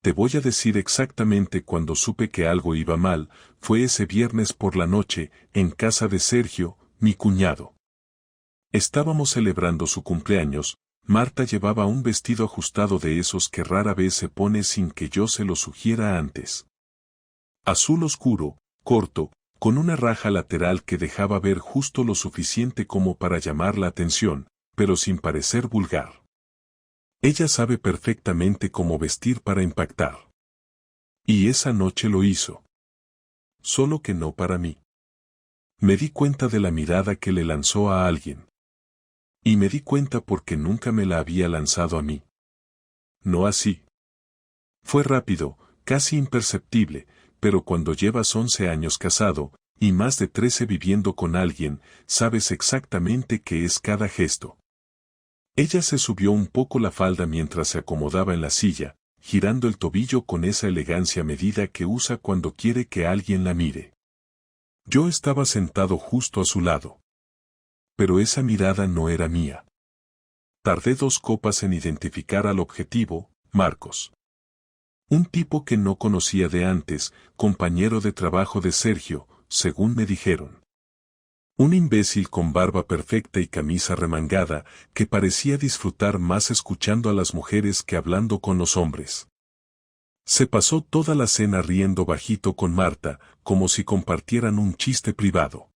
te voy a decir exactamente cuando supe que algo iba mal, fue ese viernes por la noche, en casa de Sergio, mi cuñado. Estábamos celebrando su cumpleaños. Marta llevaba un vestido ajustado de esos que rara vez se pone sin que yo se lo sugiera antes. Azul oscuro, corto, con una raja lateral que dejaba ver justo lo suficiente como para llamar la atención, pero sin parecer vulgar. Ella sabe perfectamente cómo vestir para impactar. Y esa noche lo hizo. Solo que no para mí. Me di cuenta de la mirada que le lanzó a alguien. Y me di cuenta porque nunca me la había lanzado a mí. No así. Fue rápido, casi imperceptible, pero cuando llevas 11 años casado, y más de 13 viviendo con alguien, sabes exactamente qué es cada gesto. Ella se subió un poco la falda mientras se acomodaba en la silla, girando el tobillo con esa elegancia medida que usa cuando quiere que alguien la mire. Yo estaba sentado justo a su lado. Pero esa mirada no era mía. Tardé 2 copas en identificar al objetivo, Marcos. Un tipo que no conocía de antes, compañero de trabajo de Sergio, según me dijeron. Un imbécil con barba perfecta y camisa remangada, que parecía disfrutar más escuchando a las mujeres que hablando con los hombres. Se pasó toda la cena riendo bajito con Marta, como si compartieran un chiste privado.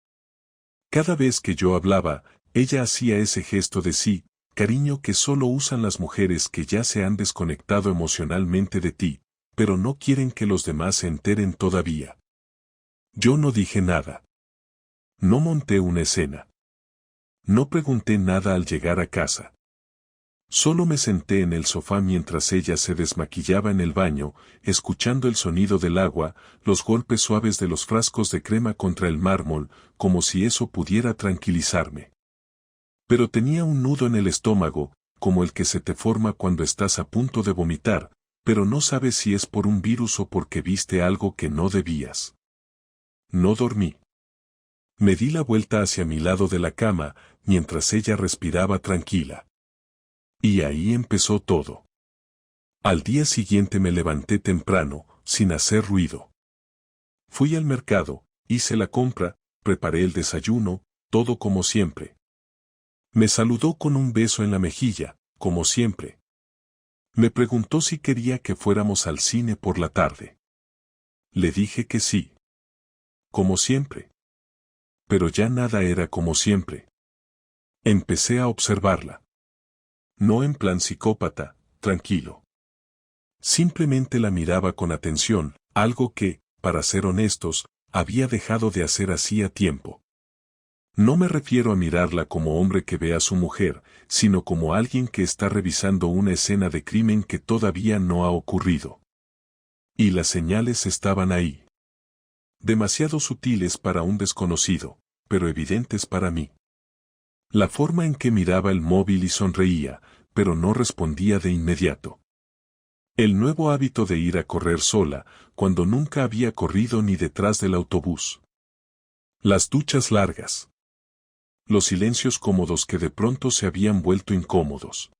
Cada vez que yo hablaba, ella hacía ese gesto de sí, cariño que solo usan las mujeres que ya se han desconectado emocionalmente de ti, pero no quieren que los demás se enteren todavía. Yo no dije nada. No monté una escena. No pregunté nada al llegar a casa. Solo me senté en el sofá mientras ella se desmaquillaba en el baño, escuchando el sonido del agua, los golpes suaves de los frascos de crema contra el mármol, como si eso pudiera tranquilizarme. Pero tenía un nudo en el estómago, como el que se te forma cuando estás a punto de vomitar, pero no sabes si es por un virus o porque viste algo que no debías. No dormí. Me di la vuelta hacia mi lado de la cama, mientras ella respiraba tranquila. Y ahí empezó todo. Al día siguiente me levanté temprano, sin hacer ruido. Fui al mercado, hice la compra, preparé el desayuno, todo como siempre. Me saludó con un beso en la mejilla, como siempre. Me preguntó si quería que fuéramos al cine por la tarde. Le dije que sí. Como siempre. Pero ya nada era como siempre. Empecé a observarla. No en plan psicópata, tranquilo. Simplemente la miraba con atención, algo que, para ser honestos, había dejado de hacer hacía tiempo. No me refiero a mirarla como hombre que ve a su mujer, sino como alguien que está revisando una escena de crimen que todavía no ha ocurrido. Y las señales estaban ahí. Demasiado sutiles para un desconocido, pero evidentes para mí. La forma en que miraba el móvil y sonreía, pero no respondía de inmediato. El nuevo hábito de ir a correr sola, cuando nunca había corrido ni detrás del autobús. Las duchas largas. Los silencios cómodos que de pronto se habían vuelto incómodos.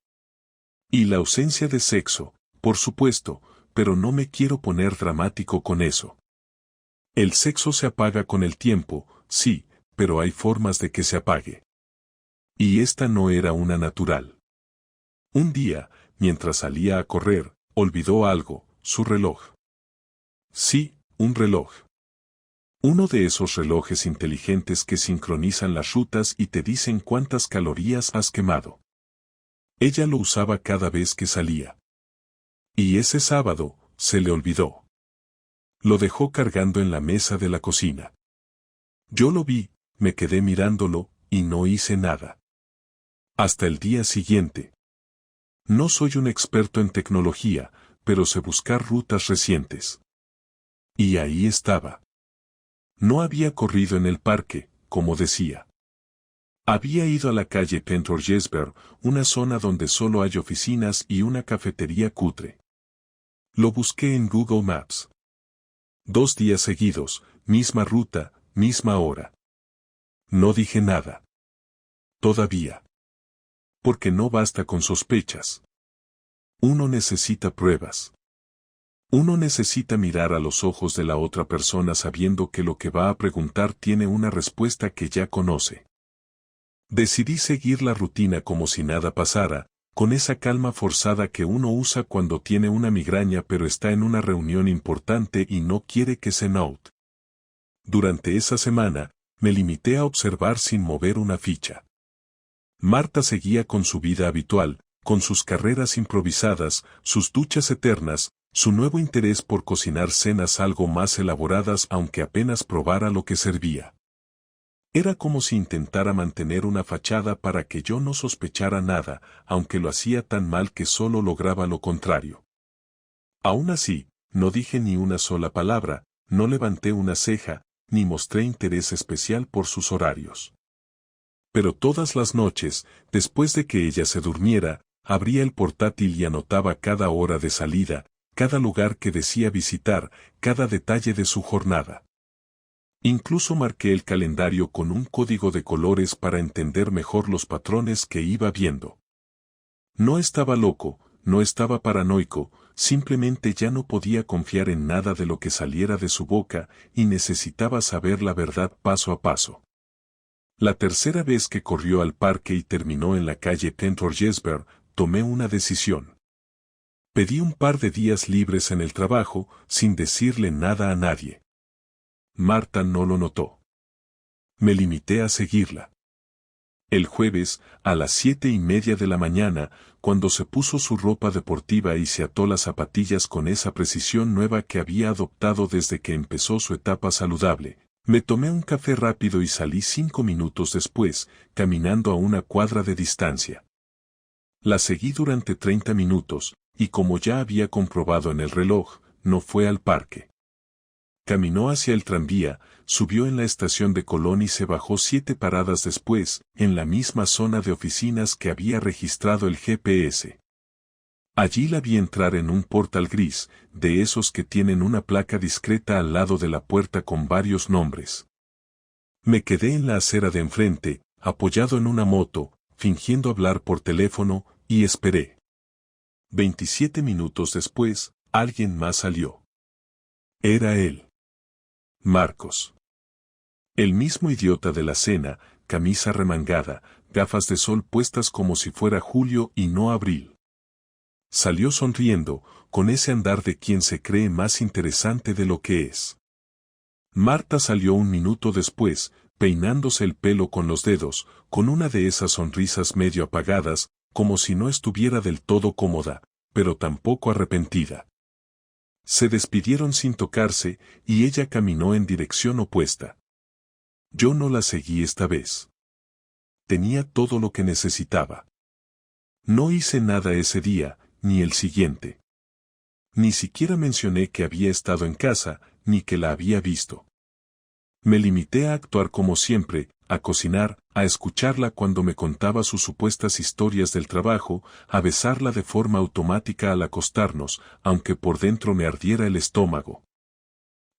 Y la ausencia de sexo, por supuesto, pero no me quiero poner dramático con eso. El sexo se apaga con el tiempo, sí, pero hay formas de que se apague. Y esta no era una natural. Un día, mientras salía a correr, olvidó algo, su reloj. Sí, un reloj. Uno de esos relojes inteligentes que sincronizan las rutas y te dicen cuántas calorías has quemado. Ella lo usaba cada vez que salía. Y ese sábado, se le olvidó. Lo dejó cargando en la mesa de la cocina. Yo lo vi, me quedé mirándolo, y no hice nada. Hasta el día siguiente. No soy un experto en tecnología, pero sé buscar rutas recientes. Y ahí estaba. No había corrido en el parque, como decía. Había ido a la calle Pentorgesberg, una zona donde solo hay oficinas y una cafetería cutre. Lo busqué en Google Maps. 2 días seguidos, misma ruta, misma hora. No dije nada. Todavía. Porque no basta con sospechas. Uno necesita pruebas. Uno necesita mirar a los ojos de la otra persona sabiendo que lo que va a preguntar tiene una respuesta que ya conoce. Decidí seguir la rutina como si nada pasara, con esa calma forzada que uno usa cuando tiene una migraña pero está en una reunión importante y no quiere que se note. Durante esa semana, me limité a observar sin mover una ficha. Marta seguía con su vida habitual, con sus carreras improvisadas, sus duchas eternas, su nuevo interés por cocinar cenas algo más elaboradas aunque apenas probara lo que servía. Era como si intentara mantener una fachada para que yo no sospechara nada, aunque lo hacía tan mal que solo lograba lo contrario. Aún así, no dije ni una sola palabra, no levanté una ceja, ni mostré interés especial por sus horarios. Pero todas las noches, después de que ella se durmiera, abría el portátil y anotaba cada hora de salida, cada lugar que decía visitar, cada detalle de su jornada. Incluso marqué el calendario con un código de colores para entender mejor los patrones que iba viendo. No estaba loco, no estaba paranoico, simplemente ya no podía confiar en nada de lo que saliera de su boca y necesitaba saber la verdad paso a paso. La tercera vez que corrió al parque y terminó en la calle Tenth-Orgesberg, tomé una decisión. Pedí un par de días libres en el trabajo, sin decirle nada a nadie. Marta no lo notó. Me limité a seguirla. El jueves, a las 7:30 de la mañana, cuando se puso su ropa deportiva y se ató las zapatillas con esa precisión nueva que había adoptado desde que empezó su etapa saludable, me tomé un café rápido y salí 5 minutos después, caminando a una cuadra de distancia. La seguí durante 30 minutos, y como ya había comprobado en el reloj, no fue al parque. Caminó hacia el tranvía, subió en la estación de Colón y se bajó 7 paradas después, en la misma zona de oficinas que había registrado el GPS. Allí la vi entrar en un portal gris, de esos que tienen una placa discreta al lado de la puerta con varios nombres. Me quedé en la acera de enfrente, apoyado en una moto, fingiendo hablar por teléfono, y esperé. 27 minutos después, alguien más salió. Era él. Marcos. El mismo idiota de la cena, camisa remangada, gafas de sol puestas como si fuera julio y no abril. Salió sonriendo, con ese andar de quien se cree más interesante de lo que es. Marta salió un minuto después, peinándose el pelo con los dedos, con una de esas sonrisas medio apagadas, como si no estuviera del todo cómoda, pero tampoco arrepentida. Se despidieron sin tocarse, y ella caminó en dirección opuesta. Yo no la seguí esta vez. Tenía todo lo que necesitaba. No hice nada ese día, ni el siguiente. Ni siquiera mencioné que había estado en casa, ni que la había visto. Me limité a actuar como siempre, a cocinar, a escucharla cuando me contaba sus supuestas historias del trabajo, a besarla de forma automática al acostarnos, aunque por dentro me ardiera el estómago.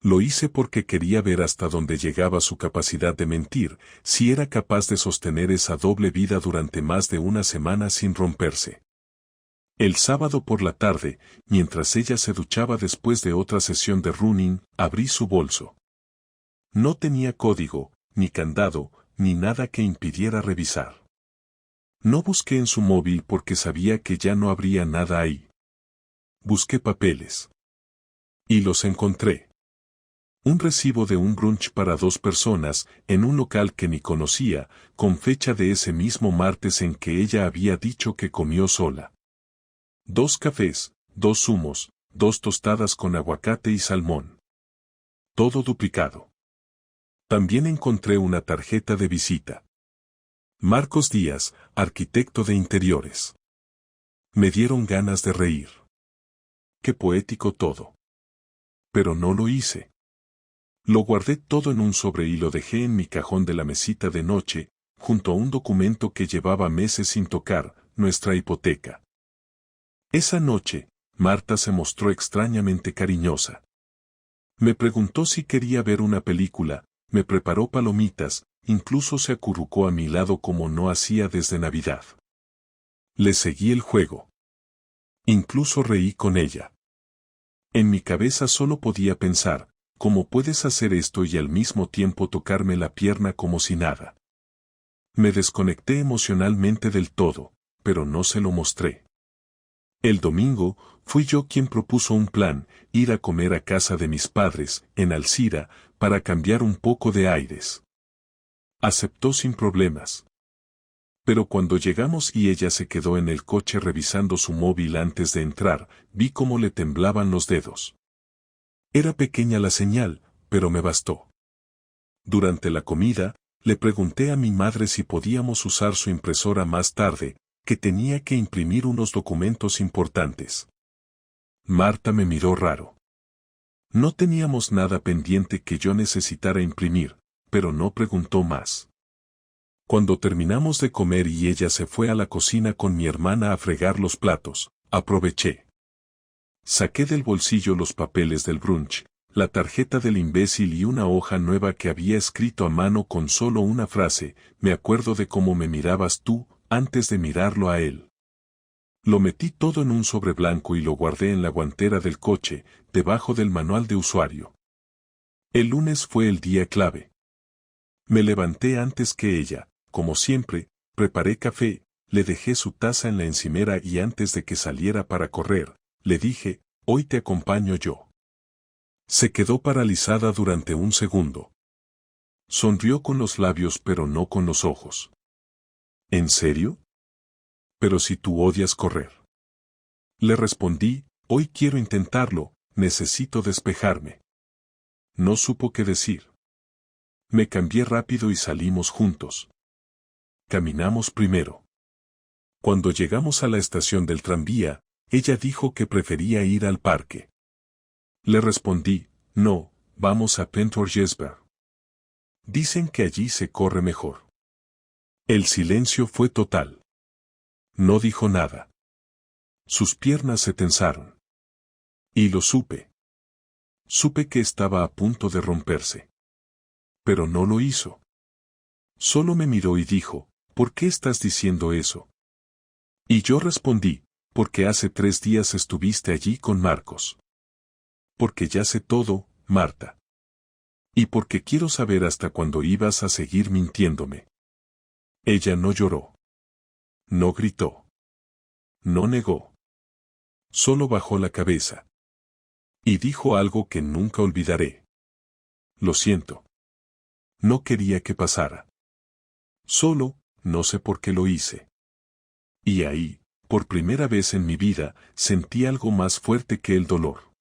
Lo hice porque quería ver hasta dónde llegaba su capacidad de mentir, si era capaz de sostener esa doble vida durante más de una semana sin romperse. El sábado por la tarde, mientras ella se duchaba después de otra sesión de running, abrí su bolso. No tenía código, ni candado, ni nada que impidiera revisar. No busqué en su móvil porque sabía que ya no habría nada ahí. Busqué papeles. Y los encontré. Un recibo de un brunch para 2 personas, en un local que ni conocía, con fecha de ese mismo martes en que ella había dicho que comió sola. 2 cafés, 2 zumos, 2 tostadas con aguacate y salmón. Todo duplicado. También encontré una tarjeta de visita. Marcos Díaz, arquitecto de interiores. Me dieron ganas de reír. Qué poético todo. Pero no lo hice. Lo guardé todo en un sobre y lo dejé en mi cajón de la mesita de noche, junto a un documento que llevaba meses sin tocar, nuestra hipoteca. Esa noche, Marta se mostró extrañamente cariñosa. Me preguntó si quería ver una película, me preparó palomitas, incluso se acurrucó a mi lado como no hacía desde Navidad. Le seguí el juego. Incluso reí con ella. En mi cabeza solo podía pensar, ¿cómo puedes hacer esto y al mismo tiempo tocarme la pierna como si nada? Me desconecté emocionalmente del todo, pero no se lo mostré. El domingo, fui yo quien propuso un plan, ir a comer a casa de mis padres, en Alcira, para cambiar un poco de aires. Aceptó sin problemas. Pero cuando llegamos y ella se quedó en el coche revisando su móvil antes de entrar, vi cómo le temblaban los dedos. Era pequeña la señal, pero me bastó. Durante la comida, le pregunté a mi madre si podíamos usar su impresora más tarde, que tenía que imprimir unos documentos importantes. Marta me miró raro. No teníamos nada pendiente que yo necesitara imprimir, pero no preguntó más. Cuando terminamos de comer y ella se fue a la cocina con mi hermana a fregar los platos, aproveché. Saqué del bolsillo los papeles del brunch, la tarjeta del imbécil y una hoja nueva que había escrito a mano con solo una frase: me acuerdo de cómo me mirabas tú, antes de mirarlo a él. Lo metí todo en un sobre blanco y lo guardé en la guantera del coche, debajo del manual de usuario. El lunes fue el día clave. Me levanté antes que ella, como siempre, preparé café, le dejé su taza en la encimera y antes de que saliera para correr, le dije: hoy te acompaño yo. Se quedó paralizada durante un segundo. Sonrió con los labios pero no con los ojos. ¿En serio? Pero si tú odias correr. Le respondí: hoy quiero intentarlo, necesito despejarme. No supo qué decir. Me cambié rápido y salimos juntos. Caminamos primero. Cuando llegamos a la estación del tranvía, ella dijo que prefería ir al parque. Le respondí: no, vamos a Pentorgesberg. Dicen que allí se corre mejor. El silencio fue total. No dijo nada. Sus piernas se tensaron. Y lo supe. Supe que estaba a punto de romperse. Pero no lo hizo. Solo me miró y dijo: ¿por qué estás diciendo eso? Y yo respondí: porque hace 3 días estuviste allí con Marcos. Porque ya sé todo, Marta. Y porque quiero saber hasta cuándo ibas a seguir mintiéndome. Ella no lloró. No gritó. No negó. Solo bajó la cabeza. Y dijo algo que nunca olvidaré. Lo siento. No quería que pasara. Solo, no sé por qué lo hice. Y ahí, por primera vez en mi vida, sentí algo más fuerte que el dolor.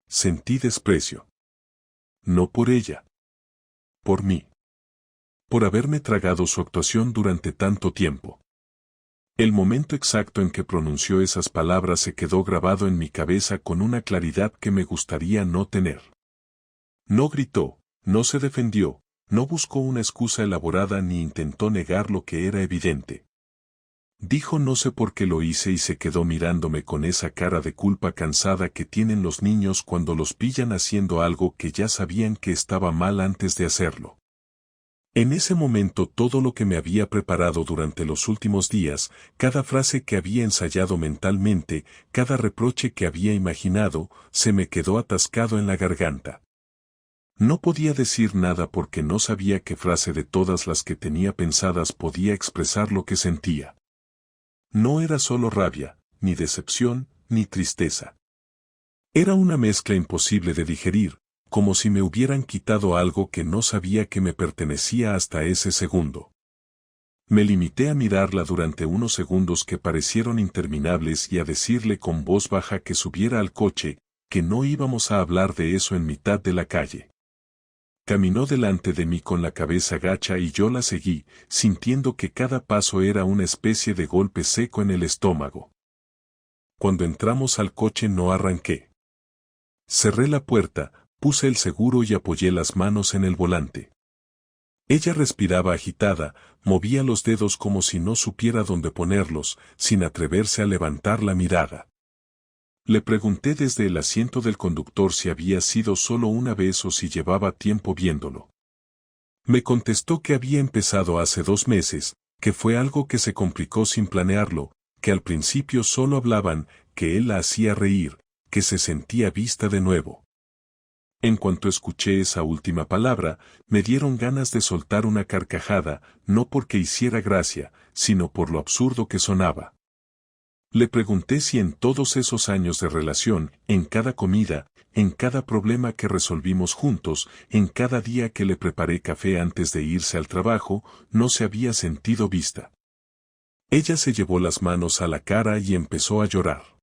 Sentí desprecio. No por ella. Por mí. Por haberme tragado su actuación durante tanto tiempo. El momento exacto en que pronunció esas palabras se quedó grabado en mi cabeza con una claridad que me gustaría no tener. No gritó, no se defendió, no buscó una excusa elaborada ni intentó negar lo que era evidente. Dijo: no sé por qué lo hice, y se quedó mirándome con esa cara de culpa cansada que tienen los niños cuando los pillan haciendo algo que ya sabían que estaba mal antes de hacerlo. En ese momento todo lo que me había preparado durante los últimos días, cada frase que había ensayado mentalmente, cada reproche que había imaginado, se me quedó atascado en la garganta. No podía decir nada porque no sabía qué frase de todas las que tenía pensadas podía expresar lo que sentía. No era solo rabia, ni decepción, ni tristeza. Era una mezcla imposible de digerir, como si me hubieran quitado algo que no sabía que me pertenecía hasta ese segundo. Me limité a mirarla durante unos segundos que parecieron interminables y a decirle con voz baja que subiera al coche, que no íbamos a hablar de eso en mitad de la calle. Caminó delante de mí con la cabeza gacha y yo la seguí, sintiendo que cada paso era una especie de golpe seco en el estómago. Cuando entramos al coche no arranqué. Cerré la puerta, puse el seguro y apoyé las manos en el volante. Ella respiraba agitada, movía los dedos como si no supiera dónde ponerlos, sin atreverse a levantar la mirada. Le pregunté desde el asiento del conductor si había sido solo una vez o si llevaba tiempo viéndolo. Me contestó que había empezado hace 2 meses, que fue algo que se complicó sin planearlo, que al principio solo hablaban, que él la hacía reír, que se sentía vista de nuevo. En cuanto escuché esa última palabra, me dieron ganas de soltar una carcajada, no porque hiciera gracia, sino por lo absurdo que sonaba. Le pregunté si en todos esos años de relación, en cada comida, en cada problema que resolvimos juntos, en cada día que le preparé café antes de irse al trabajo, no se había sentido vista. Ella se llevó las manos a la cara y empezó a llorar.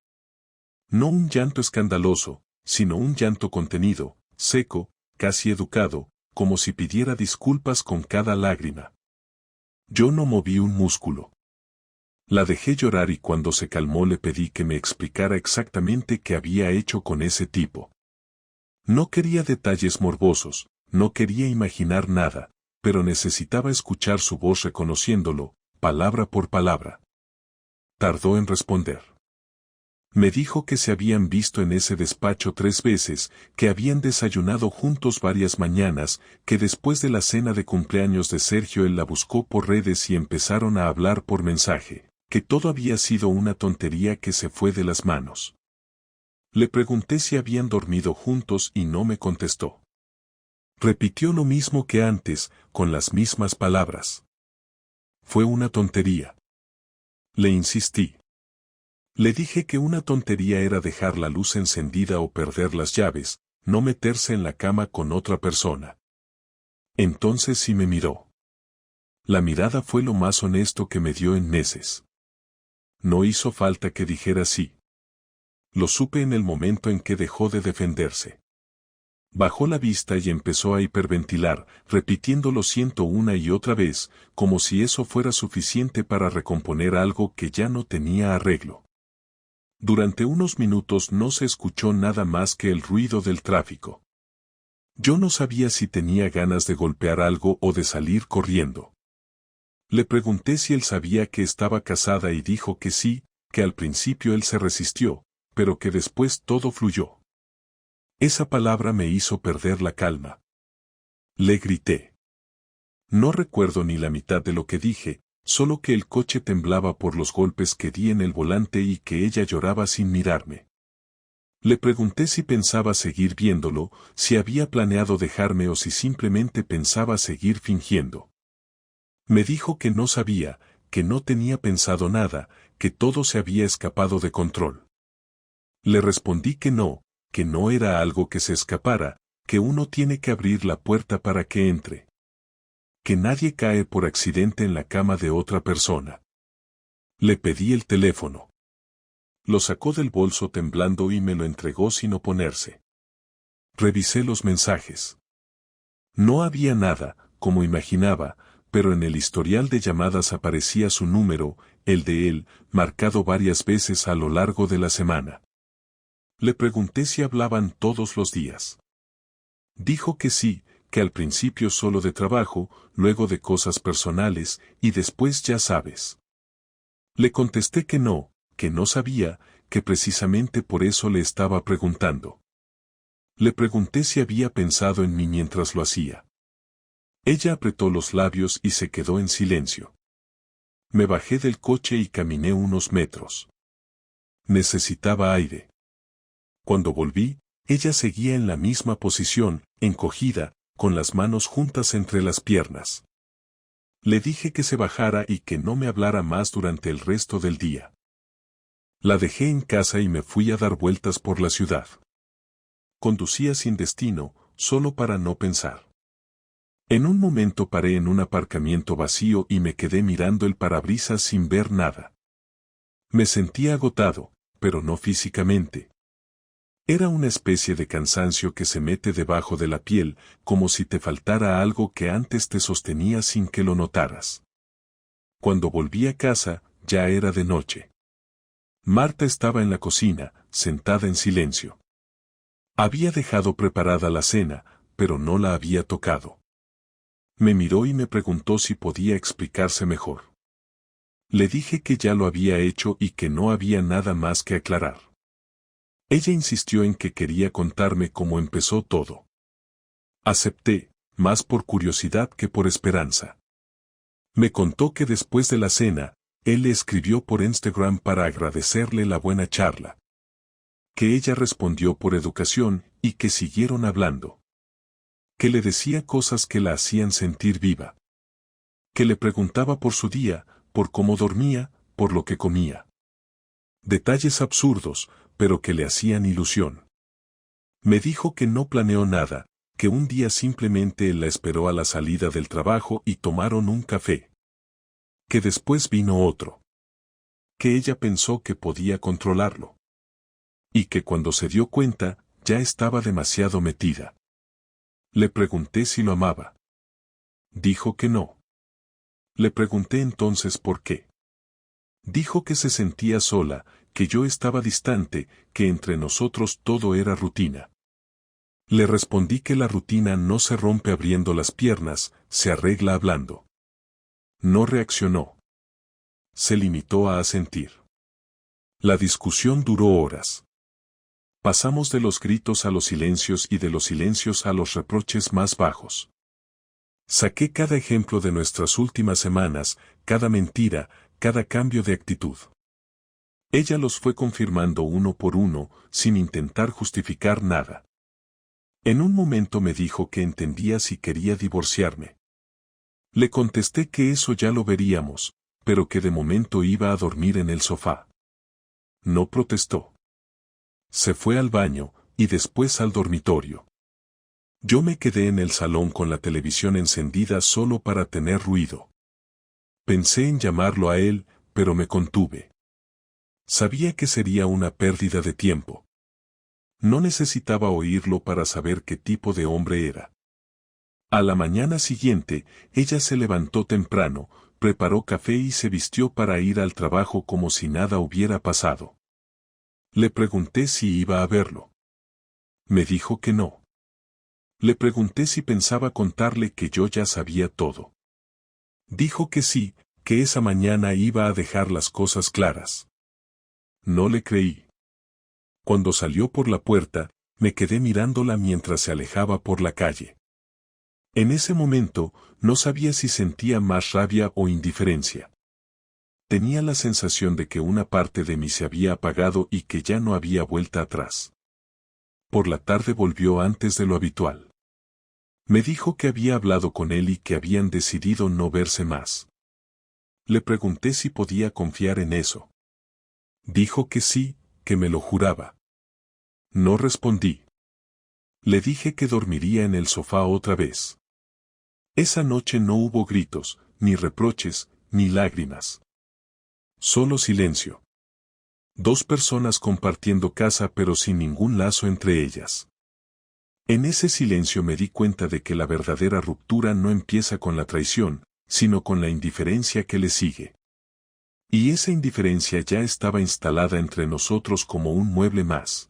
No un llanto escandaloso, sino un llanto contenido, seco, casi educado, como si pidiera disculpas con cada lágrima. Yo no moví un músculo. La dejé llorar y cuando se calmó le pedí que me explicara exactamente qué había hecho con ese tipo. No quería detalles morbosos, no quería imaginar nada, pero necesitaba escuchar su voz reconociéndolo, palabra por palabra. Tardó en responder. Me dijo que se habían visto en ese despacho 3 veces, que habían desayunado juntos varias mañanas, que después de la cena de cumpleaños de Sergio él la buscó por redes y empezaron a hablar por mensaje, que todo había sido una tontería que se fue de las manos. Le pregunté si habían dormido juntos y no me contestó. Repitió lo mismo que antes, con las mismas palabras. Fue una tontería. Le insistí. Le dije que una tontería era dejar la luz encendida o perder las llaves, no meterse en la cama con otra persona. Entonces sí me miró. La mirada fue lo más honesto que me dio en meses. No hizo falta que dijera sí. Lo supe en el momento en que dejó de defenderse. Bajó la vista y empezó a hiperventilar, repitiendo lo siento una y otra vez, como si eso fuera suficiente para recomponer algo que ya no tenía arreglo. Durante unos minutos no se escuchó nada más que el ruido del tráfico. Yo no sabía si tenía ganas de golpear algo o de salir corriendo. Le pregunté si él sabía que estaba casada y dijo que sí, que al principio él se resistió, pero que después todo fluyó. Esa palabra me hizo perder la calma. Le grité. No recuerdo ni la mitad de lo que dije, solo que el coche temblaba por los golpes que di en el volante y que ella lloraba sin mirarme. Le pregunté si pensaba seguir viéndolo, si había planeado dejarme o si simplemente pensaba seguir fingiendo. Me dijo que no sabía, que no tenía pensado nada, que todo se había escapado de control. Le respondí que no era algo que se escapara, que uno tiene que abrir la puerta para que entre. Que nadie cae por accidente en la cama de otra persona. Le pedí el teléfono. Lo sacó del bolso temblando y me lo entregó sin oponerse. Revisé los mensajes. No había nada, como imaginaba, pero en el historial de llamadas aparecía su número, el de él, marcado varias veces a lo largo de la semana. Le pregunté si hablaban todos los días. Dijo que sí, que al principio solo de trabajo, luego de cosas personales, y después ya sabes. Le contesté que no sabía, que precisamente por eso le estaba preguntando. Le pregunté si había pensado en mí mientras lo hacía. Ella apretó los labios y se quedó en silencio. Me bajé del coche y caminé unos metros. Necesitaba aire. Cuando volví, ella seguía en la misma posición, encogida, con las manos juntas entre las piernas. Le dije que se bajara y que no me hablara más durante el resto del día. La dejé en casa y me fui a dar vueltas por la ciudad. Conducía sin destino, solo para no pensar. En un momento paré en un aparcamiento vacío y me quedé mirando el parabrisas sin ver nada. Me sentía agotado, pero no físicamente. Era una especie de cansancio que se mete debajo de la piel, como si te faltara algo que antes te sostenía sin que lo notaras. Cuando volví a casa, ya era de noche. Marta estaba en la cocina, sentada en silencio. Había dejado preparada la cena, pero no la había tocado. Me miró y me preguntó si podía explicarse mejor. Le dije que ya lo había hecho y que no había nada más que aclarar. Ella insistió en que quería contarme cómo empezó todo. Acepté, más por curiosidad que por esperanza. Me contó que después de la cena, él le escribió por Instagram para agradecerle la buena charla. Que ella respondió por educación y que siguieron hablando. Que le decía cosas que la hacían sentir viva. Que le preguntaba por su día, por cómo dormía, por lo que comía. Detalles absurdos, pero que le hacían ilusión. Me dijo que no planeó nada, que un día simplemente la esperó a la salida del trabajo y tomaron un café. Que después vino otro. Que ella pensó que podía controlarlo. Y que cuando se dio cuenta, ya estaba demasiado metida. Le pregunté si lo amaba. Dijo que no. Le pregunté entonces por qué. Dijo que se sentía sola, que yo estaba distante, que entre nosotros todo era rutina. Le respondí que la rutina no se rompe abriendo las piernas, se arregla hablando. No reaccionó. Se limitó a asentir. La discusión duró horas. Pasamos de los gritos a los silencios y de los silencios a los reproches más bajos. Saqué cada ejemplo de nuestras últimas semanas, cada mentira, cada cambio de actitud. Ella los fue confirmando uno por uno, sin intentar justificar nada. En un momento me dijo que entendía si quería divorciarme. Le contesté que eso ya lo veríamos, pero que de momento iba a dormir en el sofá. No protestó. Se fue al baño, y después al dormitorio. Yo me quedé en el salón con la televisión encendida solo para tener ruido. Pensé en llamarlo a él, pero me contuve. Sabía que sería una pérdida de tiempo. No necesitaba oírlo para saber qué tipo de hombre era. A la mañana siguiente, ella se levantó temprano, preparó café y se vistió para ir al trabajo como si nada hubiera pasado. Le pregunté si iba a verlo. Me dijo que no. Le pregunté si pensaba contarle que yo ya sabía todo. Dijo que sí, que esa mañana iba a dejar las cosas claras. No le creí. Cuando salió por la puerta, me quedé mirándola mientras se alejaba por la calle. En ese momento, no sabía si sentía más rabia o indiferencia. Tenía la sensación de que una parte de mí se había apagado y que ya no había vuelta atrás. Por la tarde volvió antes de lo habitual. Me dijo que había hablado con él y que habían decidido no verse más. Le pregunté si podía confiar en eso. Dijo que sí, que me lo juraba. No respondí. Le dije que dormiría en el sofá otra vez. Esa noche no hubo gritos, ni reproches, ni lágrimas. Solo silencio. Dos personas compartiendo casa pero sin ningún lazo entre ellas. En ese silencio me di cuenta de que la verdadera ruptura no empieza con la traición, sino con la indiferencia que le sigue. Y esa indiferencia ya estaba instalada entre nosotros como un mueble más.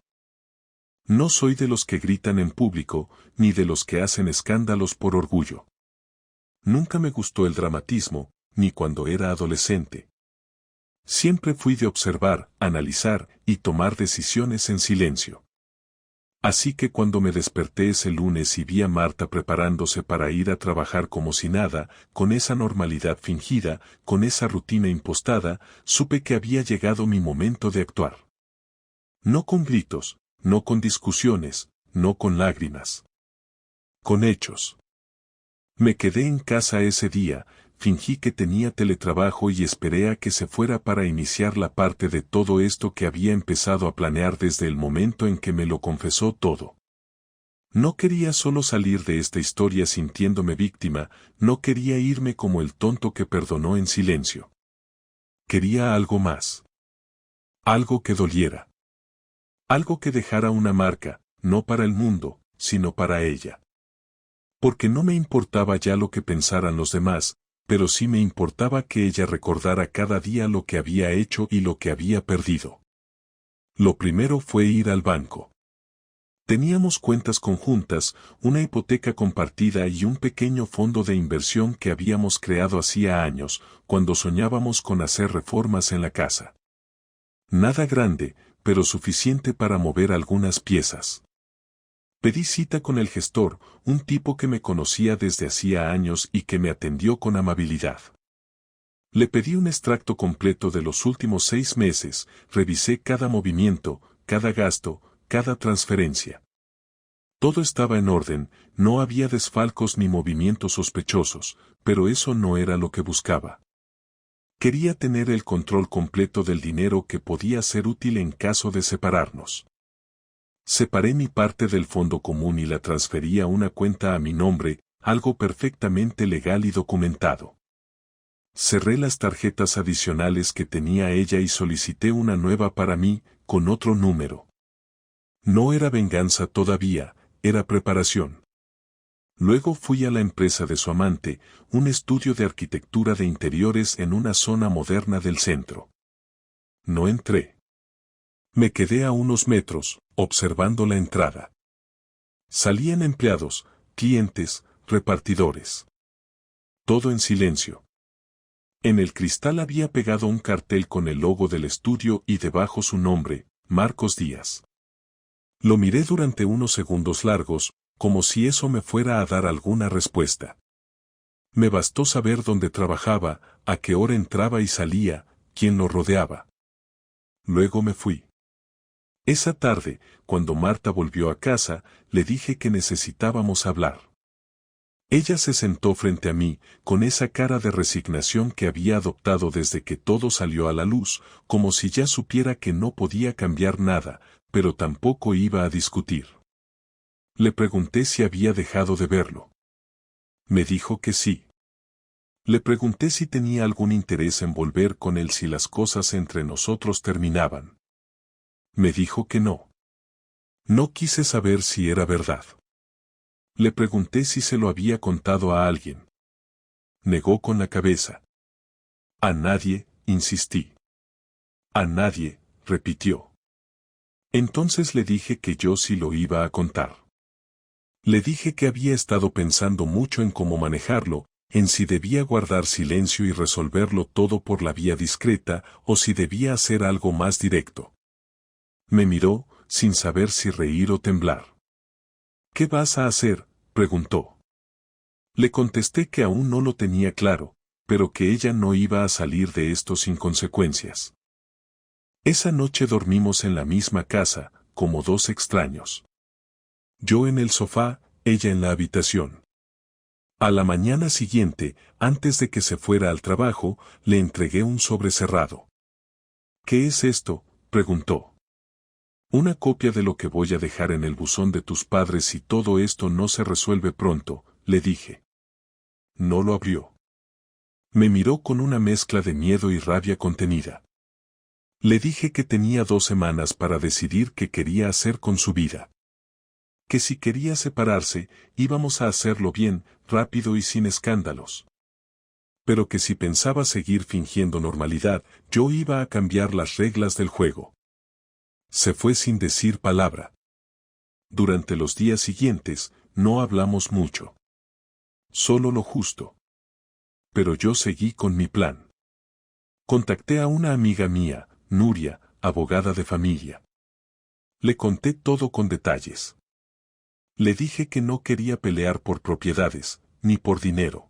No soy de los que gritan en público, ni de los que hacen escándalos por orgullo. Nunca me gustó el dramatismo, ni cuando era adolescente. Siempre fui de observar, analizar y tomar decisiones en silencio. Así que cuando me desperté ese lunes y vi a Marta preparándose para ir a trabajar como si nada, con esa normalidad fingida, con esa rutina impostada, supe que había llegado mi momento de actuar. No con gritos, no con discusiones, no con lágrimas. Con hechos. Me quedé en casa ese día, fingí que tenía teletrabajo y esperé a que se fuera para iniciar la parte de todo esto que había empezado a planear desde el momento en que me lo confesó todo. No quería solo salir de esta historia sintiéndome víctima, no quería irme como el tonto que perdonó en silencio. Quería algo más. Algo que doliera. Algo que dejara una marca, no para el mundo, sino para ella. Porque no me importaba ya lo que pensaran los demás, pero sí me importaba que ella recordara cada día lo que había hecho y lo que había perdido. Lo primero fue ir al banco. Teníamos cuentas conjuntas, una hipoteca compartida y un pequeño fondo de inversión que habíamos creado hacía años, cuando soñábamos con hacer reformas en la casa. Nada grande, pero suficiente para mover algunas piezas. Pedí cita con el gestor, un tipo que me conocía desde hacía años y que me atendió con amabilidad. Le pedí un extracto completo de los últimos 6 meses, revisé cada movimiento, cada gasto, cada transferencia. Todo estaba en orden, no había desfalcos ni movimientos sospechosos, pero eso no era lo que buscaba. Quería tener el control completo del dinero que podía ser útil en caso de separarnos. Separé mi parte del fondo común y la transferí a una cuenta a mi nombre, algo perfectamente legal y documentado. Cerré las tarjetas adicionales que tenía ella y solicité una nueva para mí, con otro número. No era venganza todavía, era preparación. Luego fui a la empresa de su amante, un estudio de arquitectura de interiores en una zona moderna del centro. No entré. Me quedé a unos metros, observando la entrada. Salían empleados, clientes, repartidores. Todo en silencio. En el cristal había pegado un cartel con el logo del estudio y debajo su nombre, Marcos Díaz. Lo miré durante unos segundos largos, como si eso me fuera a dar alguna respuesta. Me bastó saber dónde trabajaba, a qué hora entraba y salía, quién lo rodeaba. Luego me fui. Esa tarde, cuando Marta volvió a casa, le dije que necesitábamos hablar. Ella se sentó frente a mí, con esa cara de resignación que había adoptado desde que todo salió a la luz, como si ya supiera que no podía cambiar nada, pero tampoco iba a discutir. Le pregunté si había dejado de verlo. Me dijo que sí. Le pregunté si tenía algún interés en volver con él si las cosas entre nosotros terminaban. Me dijo que no. No quise saber si era verdad. Le pregunté si se lo había contado a alguien. Negó con la cabeza. A nadie, insistí. A nadie, repitió. Entonces le dije que yo sí lo iba a contar. Le dije que había estado pensando mucho en cómo manejarlo, en si debía guardar silencio y resolverlo todo por la vía discreta o si debía hacer algo más directo. Me miró, sin saber si reír o temblar. ¿Qué vas a hacer?, preguntó. Le contesté que aún no lo tenía claro, pero que ella no iba a salir de esto sin consecuencias. Esa noche dormimos en la misma casa, como dos extraños. Yo en el sofá, ella en la habitación. A la mañana siguiente, antes de que se fuera al trabajo, le entregué un sobre cerrado. ¿Qué es esto?, preguntó. Una copia de lo que voy a dejar en el buzón de tus padres si todo esto no se resuelve pronto, le dije. No lo abrió. Me miró con una mezcla de miedo y rabia contenida. Le dije que tenía 2 semanas para decidir qué quería hacer con su vida. Que si quería separarse, íbamos a hacerlo bien, rápido y sin escándalos. Pero que si pensaba seguir fingiendo normalidad, yo iba a cambiar las reglas del juego. Se fue sin decir palabra. Durante los días siguientes, no hablamos mucho. Solo lo justo. Pero yo seguí con mi plan. Contacté a una amiga mía, Nuria, abogada de familia. Le conté todo con detalles. Le dije que no quería pelear por propiedades, ni por dinero.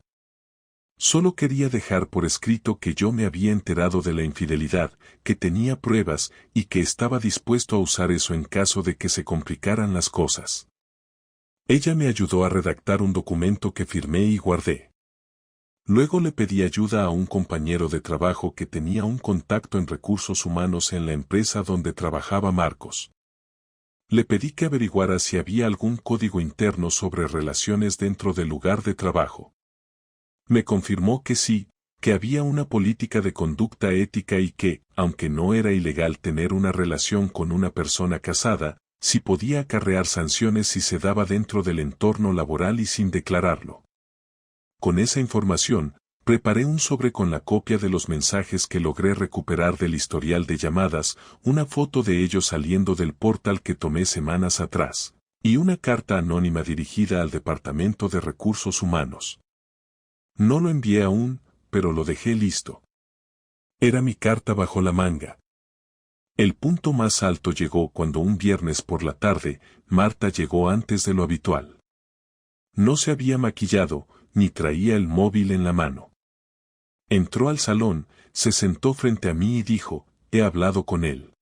Solo quería dejar por escrito que yo me había enterado de la infidelidad, que tenía pruebas y que estaba dispuesto a usar eso en caso de que se complicaran las cosas. Ella me ayudó a redactar un documento que firmé y guardé. Luego le pedí ayuda a un compañero de trabajo que tenía un contacto en recursos humanos en la empresa donde trabajaba Marcos. Le pedí que averiguara si había algún código interno sobre relaciones dentro del lugar de trabajo. Me confirmó que sí, que había una política de conducta ética y que, aunque no era ilegal tener una relación con una persona casada, sí podía acarrear sanciones si se daba dentro del entorno laboral y sin declararlo. Con esa información, preparé un sobre con la copia de los mensajes que logré recuperar del historial de llamadas, una foto de ellos saliendo del portal que tomé semanas atrás, y una carta anónima dirigida al Departamento de Recursos Humanos. No lo envié aún, pero lo dejé listo. Era mi carta bajo la manga. El punto más alto llegó cuando un viernes por la tarde, Marta llegó antes de lo habitual. No se había maquillado, ni traía el móvil en la mano. Entró al salón, se sentó frente a mí y dijo, he hablado con él.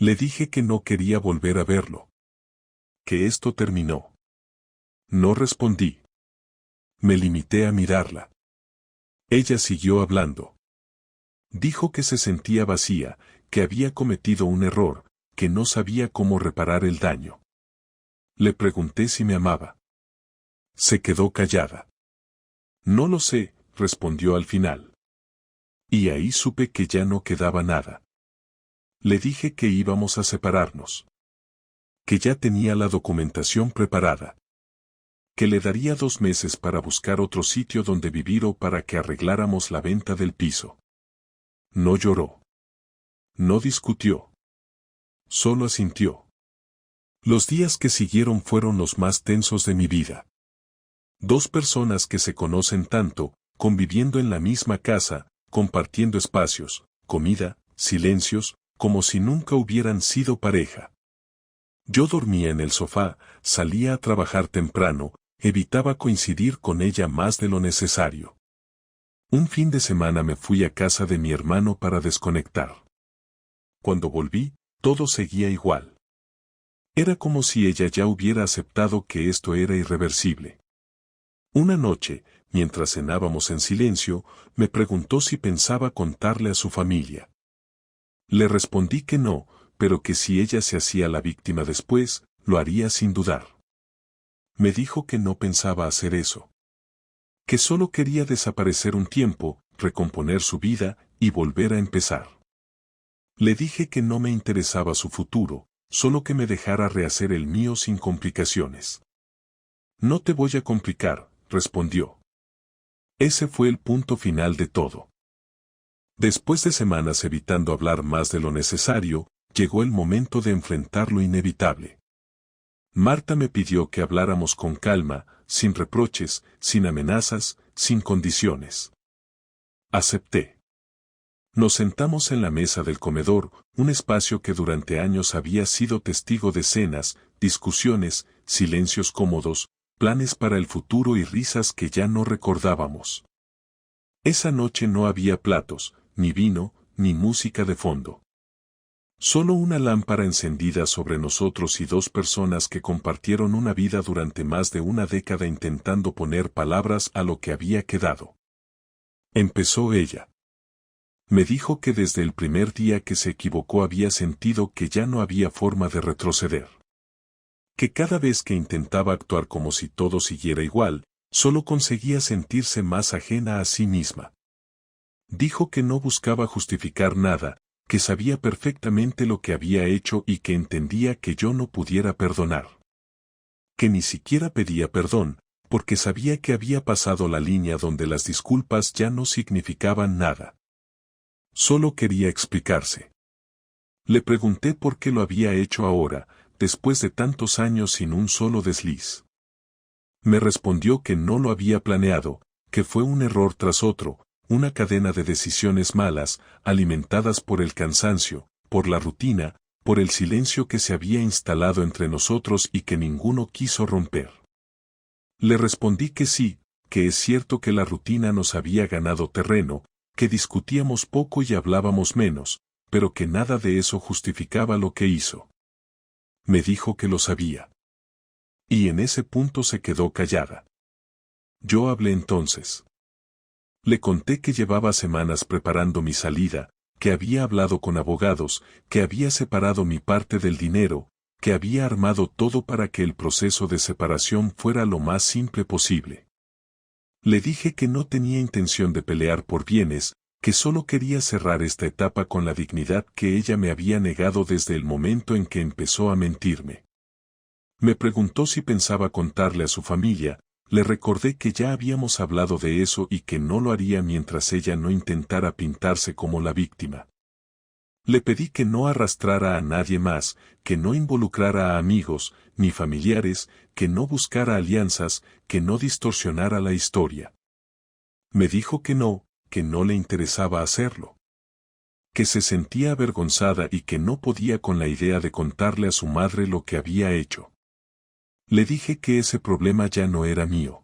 Le dije que no quería volver a verlo. Que esto terminó. No respondí. Me limité a mirarla. Ella siguió hablando. Dijo que se sentía vacía, que había cometido un error, que no sabía cómo reparar el daño. Le pregunté si me amaba. Se quedó callada. No lo sé, respondió al final. Y ahí supe que ya no quedaba nada. Le dije que íbamos a separarnos. Que ya tenía la documentación preparada. Que le daría 2 meses para buscar otro sitio donde vivir o para que arregláramos la venta del piso. No lloró. No discutió. Solo asintió. Los días que siguieron fueron los más tensos de mi vida. 2 personas que se conocen tanto, conviviendo en la misma casa, compartiendo espacios, comida, silencios, como si nunca hubieran sido pareja. Yo dormía en el sofá, salía a trabajar temprano, evitaba coincidir con ella más de lo necesario. Un fin de semana me fui a casa de mi hermano para desconectar. Cuando volví, todo seguía igual. Era como si ella ya hubiera aceptado que esto era irreversible. Una noche, mientras cenábamos en silencio, me preguntó si pensaba contarle a su familia. Le respondí que no, pero que si ella se hacía la víctima después, lo haría sin dudar. Me dijo que no pensaba hacer eso. Que solo quería desaparecer un tiempo, recomponer su vida y volver a empezar. Le dije que no me interesaba su futuro, solo que me dejara rehacer el mío sin complicaciones. No te voy a complicar, respondió. Ese fue el punto final de todo. Después de semanas evitando hablar más de lo necesario, llegó el momento de enfrentar lo inevitable. Marta me pidió que habláramos con calma, sin reproches, sin amenazas, sin condiciones. Acepté. Nos sentamos en la mesa del comedor, un espacio que durante años había sido testigo de cenas, discusiones, silencios cómodos, planes para el futuro y risas que ya no recordábamos. Esa noche no había platos, ni vino, ni música de fondo. Solo una lámpara encendida sobre nosotros y 2 personas que compartieron una vida durante más de una década intentando poner palabras a lo que había quedado. Empezó ella. Me dijo que desde el primer día que se equivocó había sentido que ya no había forma de retroceder. Que cada vez que intentaba actuar como si todo siguiera igual, solo conseguía sentirse más ajena a sí misma. Dijo que no buscaba justificar nada, que sabía perfectamente lo que había hecho y que entendía que yo no pudiera perdonar. Que ni siquiera pedía perdón, porque sabía que había pasado la línea donde las disculpas ya no significaban nada. Solo quería explicarse. Le pregunté por qué lo había hecho ahora, después de tantos años sin un solo desliz. Me respondió que no lo había planeado, que fue un error tras otro, una cadena de decisiones malas, alimentadas por el cansancio, por la rutina, por el silencio que se había instalado entre nosotros y que ninguno quiso romper. Le respondí que sí, que es cierto que la rutina nos había ganado terreno, que discutíamos poco y hablábamos menos, pero que nada de eso justificaba lo que hizo. Me dijo que lo sabía. Y en ese punto se quedó callada. Yo hablé entonces. Le conté que llevaba semanas preparando mi salida, que había hablado con abogados, que había separado mi parte del dinero, que había armado todo para que el proceso de separación fuera lo más simple posible. Le dije que no tenía intención de pelear por bienes, que solo quería cerrar esta etapa con la dignidad que ella me había negado desde el momento en que empezó a mentirme. Me preguntó si pensaba contarle a su familia. Le recordé que ya habíamos hablado de eso y que no lo haría mientras ella no intentara pintarse como la víctima. Le pedí que no arrastrara a nadie más, que no involucrara a amigos, ni familiares, que no buscara alianzas, que no distorsionara la historia. Me dijo que no le interesaba hacerlo. Que se sentía avergonzada y que no podía con la idea de contarle a su madre lo que había hecho. Le dije que ese problema ya no era mío.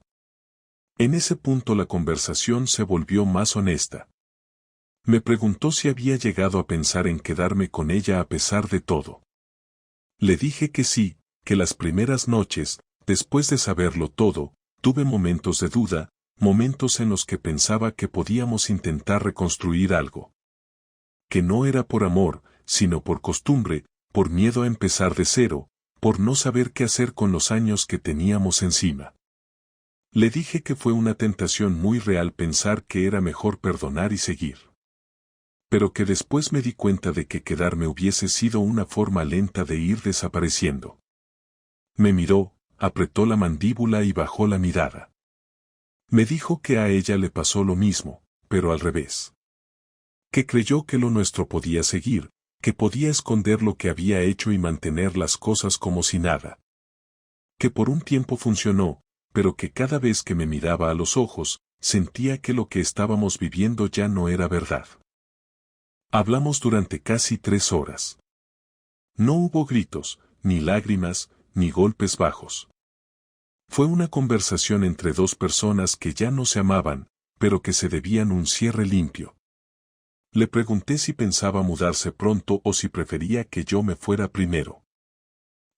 En ese punto la conversación se volvió más honesta. Me preguntó si había llegado a pensar en quedarme con ella a pesar de todo. Le dije que sí, que las primeras noches, después de saberlo todo, tuve momentos de duda, momentos en los que pensaba que podíamos intentar reconstruir algo. Que no era por amor, sino por costumbre, por miedo a empezar de cero, por no saber qué hacer con los años que teníamos encima. Le dije que fue una tentación muy real pensar que era mejor perdonar y seguir. Pero que después me di cuenta de que quedarme hubiese sido una forma lenta de ir desapareciendo. Me miró, apretó la mandíbula y bajó la mirada. Me dijo que a ella le pasó lo mismo, pero al revés. Que creyó que lo nuestro podía seguir, que podía esconder lo que había hecho y mantener las cosas como si nada. Que por un tiempo funcionó, pero que cada vez que me miraba a los ojos, sentía que lo que estábamos viviendo ya no era verdad. Hablamos durante casi 3 horas. No hubo gritos, ni lágrimas, ni golpes bajos. Fue una conversación entre dos personas que ya no se amaban, pero que se debían un cierre limpio. Le pregunté si pensaba mudarse pronto o si prefería que yo me fuera primero.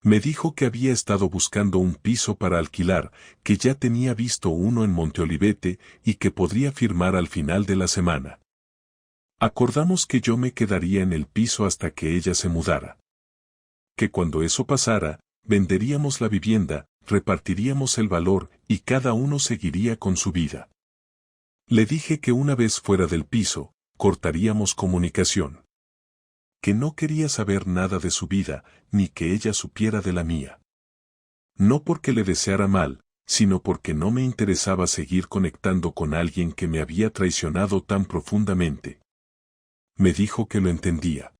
Me dijo que había estado buscando un piso para alquilar, que ya tenía visto uno en Monte Olivete y que podría firmar al final de la semana. Acordamos que yo me quedaría en el piso hasta que ella se mudara. Que cuando eso pasara, venderíamos la vivienda, repartiríamos el valor y cada uno seguiría con su vida. Le dije que una vez fuera del piso, cortaríamos comunicación. Que no quería saber nada de su vida, ni que ella supiera de la mía. No porque le deseara mal, sino porque no me interesaba seguir conectando con alguien que me había traicionado tan profundamente. Me dijo que lo entendía.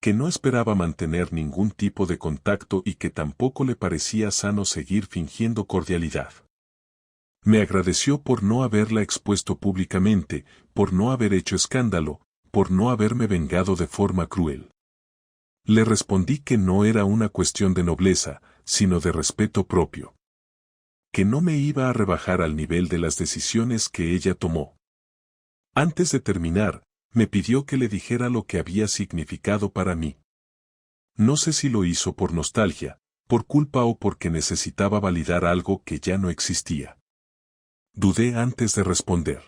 Que no esperaba mantener ningún tipo de contacto y que tampoco le parecía sano seguir fingiendo cordialidad. Me agradeció por no haberla expuesto públicamente, por no haber hecho escándalo, por no haberme vengado de forma cruel. Le respondí que no era una cuestión de nobleza, sino de respeto propio. Que no me iba a rebajar al nivel de las decisiones que ella tomó. Antes de terminar, me pidió que le dijera lo que había significado para mí. No sé si lo hizo por nostalgia, por culpa o porque necesitaba validar algo que ya no existía. Dudé antes de responder.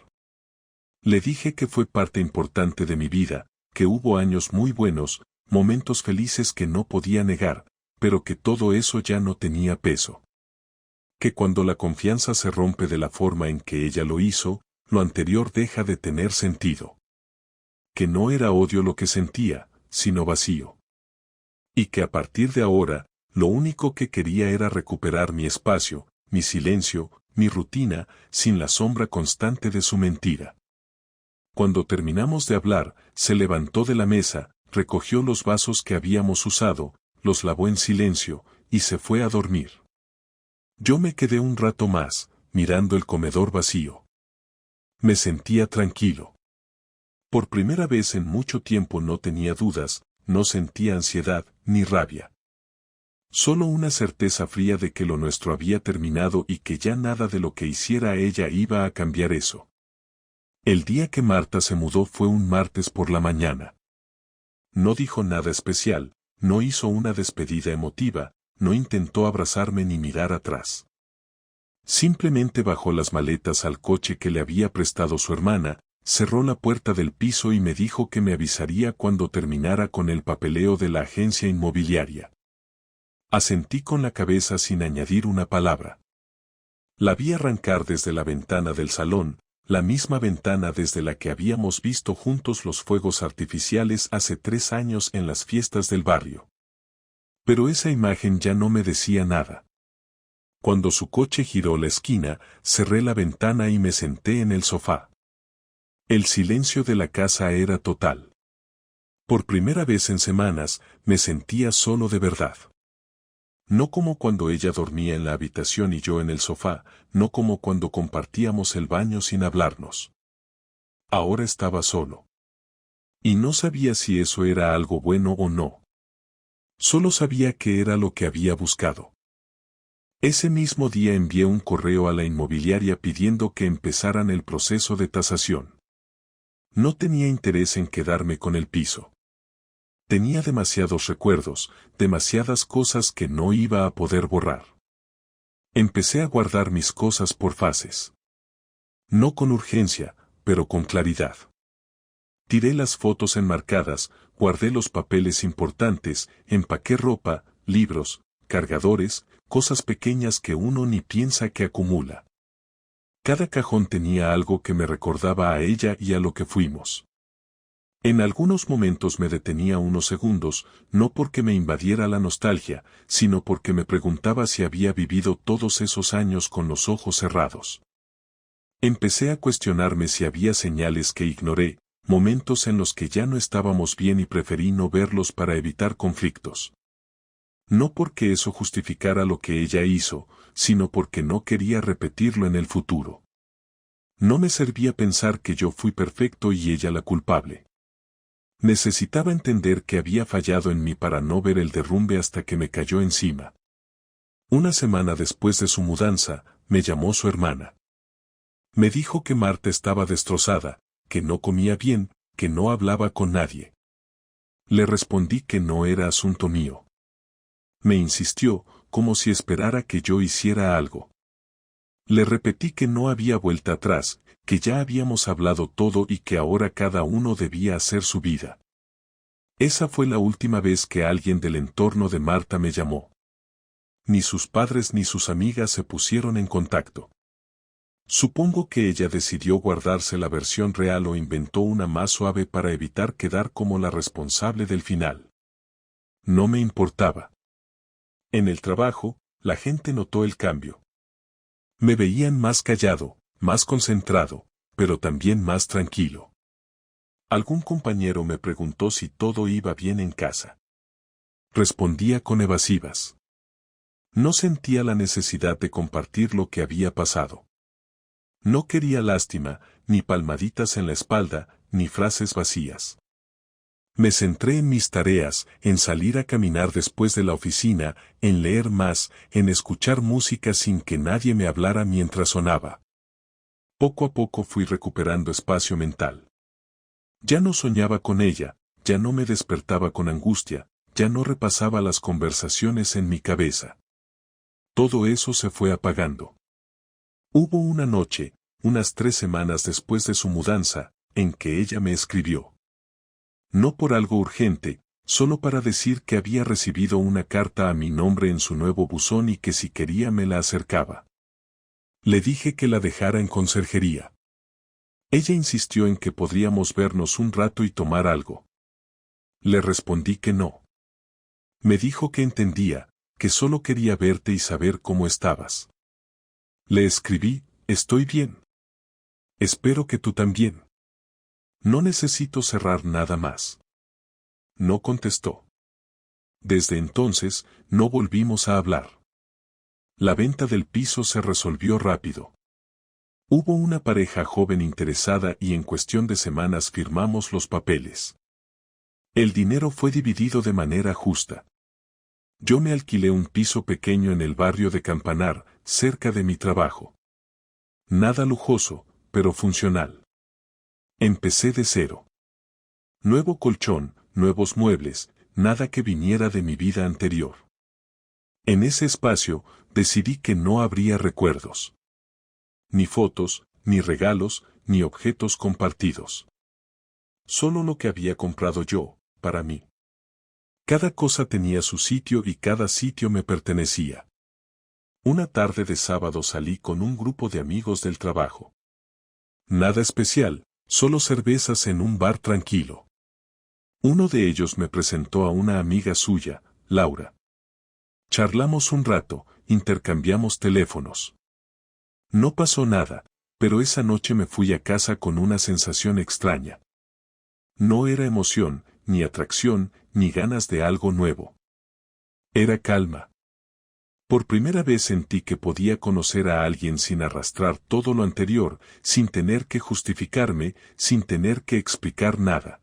Le dije que fue parte importante de mi vida, que hubo años muy buenos, momentos felices que no podía negar, pero que todo eso ya no tenía peso. Que cuando la confianza se rompe de la forma en que ella lo hizo, lo anterior deja de tener sentido. Que no era odio lo que sentía, sino vacío. Y que a partir de ahora, lo único que quería era recuperar mi espacio, mi silencio, mi rutina, sin la sombra constante de su mentira. Cuando terminamos de hablar, se levantó de la mesa, recogió los vasos que habíamos usado, los lavó en silencio, y se fue a dormir. Yo me quedé un rato más, mirando el comedor vacío. Me sentía tranquilo. Por primera vez en mucho tiempo no tenía dudas, no sentía ansiedad, ni rabia. Solo una certeza fría de que lo nuestro había terminado y que ya nada de lo que hiciera ella iba a cambiar eso. El día que Marta se mudó fue un martes por la mañana. No dijo nada especial, no hizo una despedida emotiva, no intentó abrazarme ni mirar atrás. Simplemente bajó las maletas al coche que le había prestado su hermana, cerró la puerta del piso y me dijo que me avisaría cuando terminara con el papeleo de la agencia inmobiliaria. Asentí con la cabeza sin añadir una palabra. La vi arrancar desde la ventana del salón, la misma ventana desde la que habíamos visto juntos los fuegos artificiales hace 3 años en las fiestas del barrio. Pero esa imagen ya no me decía nada. Cuando su coche giró la esquina, cerré la ventana y me senté en el sofá. El silencio de la casa era total. Por primera vez en semanas, me sentía solo de verdad. No como cuando ella dormía en la habitación y yo en el sofá, no como cuando compartíamos el baño sin hablarnos. Ahora estaba solo. Y no sabía si eso era algo bueno o no. Solo sabía que era lo que había buscado. Ese mismo día envié un correo a la inmobiliaria pidiendo que empezaran el proceso de tasación. No tenía interés en quedarme con el piso. Tenía demasiados recuerdos, demasiadas cosas que no iba a poder borrar. Empecé a guardar mis cosas por fases. No con urgencia, pero con claridad. Tiré las fotos enmarcadas, guardé los papeles importantes, empaqué ropa, libros, cargadores, cosas pequeñas que uno ni piensa que acumula. Cada cajón tenía algo que me recordaba a ella y a lo que fuimos. En algunos momentos me detenía unos segundos, no porque me invadiera la nostalgia, sino porque me preguntaba si había vivido todos esos años con los ojos cerrados. Empecé a cuestionarme si había señales que ignoré, momentos en los que ya no estábamos bien y preferí no verlos para evitar conflictos. No porque eso justificara lo que ella hizo, sino porque no quería repetirlo en el futuro. No me servía pensar que yo fui perfecto y ella la culpable. Necesitaba entender que había fallado en mí para no ver el derrumbe hasta que me cayó encima. Una semana después de su mudanza, me llamó su hermana. Me dijo que Marta estaba destrozada, que no comía bien, que no hablaba con nadie. Le respondí que no era asunto mío. Me insistió, como si esperara que yo hiciera algo. Le repetí que no había vuelta atrás, que ya habíamos hablado todo y que ahora cada uno debía hacer su vida. Esa fue la última vez que alguien del entorno de Marta me llamó. Ni sus padres ni sus amigas se pusieron en contacto. Supongo que ella decidió guardarse la versión real o inventó una más suave para evitar quedar como la responsable del final. No me importaba. En el trabajo, la gente notó el cambio. Me veían más callado, más concentrado, pero también más tranquilo. Algún compañero me preguntó si todo iba bien en casa. Respondía con evasivas. No sentía la necesidad de compartir lo que había pasado. No quería lástima, ni palmaditas en la espalda, ni frases vacías. Me centré en mis tareas, en salir a caminar después de la oficina, en leer más, en escuchar música sin que nadie me hablara mientras sonaba. Poco a poco fui recuperando espacio mental. Ya no soñaba con ella, ya no me despertaba con angustia, ya no repasaba las conversaciones en mi cabeza. Todo eso se fue apagando. Hubo una noche, unas 3 semanas después de su mudanza, en que ella me escribió. No por algo urgente, solo para decir que había recibido una carta a mi nombre en su nuevo buzón y que si quería me la acercaba. Le dije que la dejara en conserjería. Ella insistió en que podríamos vernos un rato y tomar algo. Le respondí que no. Me dijo que entendía, que solo quería verte y saber cómo estabas. Le escribí, estoy bien. Espero que tú también. No necesito cerrar nada más. No contestó. Desde entonces, no volvimos a hablar. La venta del piso se resolvió rápido. Hubo una pareja joven interesada y en cuestión de semanas firmamos los papeles. El dinero fue dividido de manera justa. Yo me alquilé un piso pequeño en el barrio de Campanar, cerca de mi trabajo. Nada lujoso, pero funcional. Empecé de cero. Nuevo colchón, nuevos muebles, nada que viniera de mi vida anterior. En ese espacio, decidí que no habría recuerdos. Ni fotos, ni regalos, ni objetos compartidos. Solo lo que había comprado yo, para mí. Cada cosa tenía su sitio y cada sitio me pertenecía. Una tarde de sábado salí con un grupo de amigos del trabajo. Nada especial, solo cervezas en un bar tranquilo. Uno de ellos me presentó a una amiga suya, Laura. Charlamos un rato, intercambiamos teléfonos. No pasó nada, pero esa noche me fui a casa con una sensación extraña. No era emoción, ni atracción, ni ganas de algo nuevo. Era calma. Por primera vez sentí que podía conocer a alguien sin arrastrar todo lo anterior, sin tener que justificarme, sin tener que explicar nada.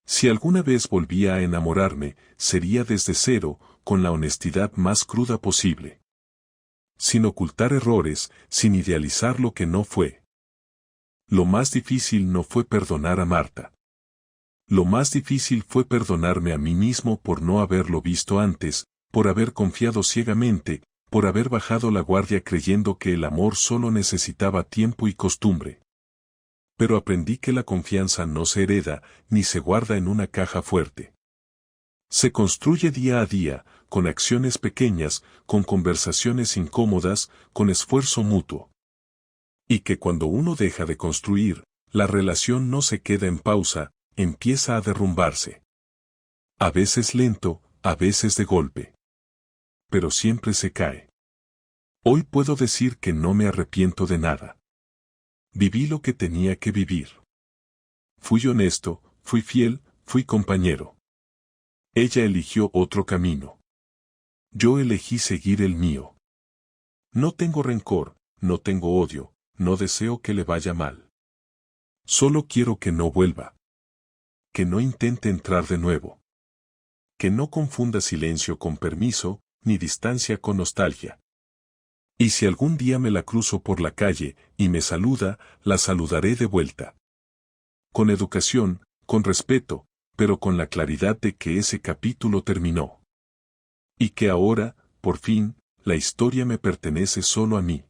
Si alguna vez volvía a enamorarme, sería desde cero, con la honestidad más cruda posible. Sin ocultar errores, sin idealizar lo que no fue. Lo más difícil no fue perdonar a Marta. Lo más difícil fue perdonarme a mí mismo por no haberlo visto antes, por haber confiado ciegamente, por haber bajado la guardia creyendo que el amor solo necesitaba tiempo y costumbre. Pero aprendí que la confianza no se hereda, ni se guarda en una caja fuerte. Se construye día a día, con acciones pequeñas, con conversaciones incómodas, con esfuerzo mutuo. Y que cuando uno deja de construir, la relación no se queda en pausa, empieza a derrumbarse. A veces lento, a veces de golpe. Pero siempre se cae. Hoy puedo decir que no me arrepiento de nada. Viví lo que tenía que vivir. Fui honesto, fui fiel, fui compañero. Ella eligió otro camino. Yo elegí seguir el mío. No tengo rencor, no tengo odio, no deseo que le vaya mal. Solo quiero que no vuelva. Que no intente entrar de nuevo. Que no confunda silencio con permiso, ni distancia con nostalgia. Y si algún día me la cruzo por la calle y me saluda, la saludaré de vuelta. Con educación, con respeto, pero con la claridad de que ese capítulo terminó. Y que ahora, por fin, la historia me pertenece solo a mí.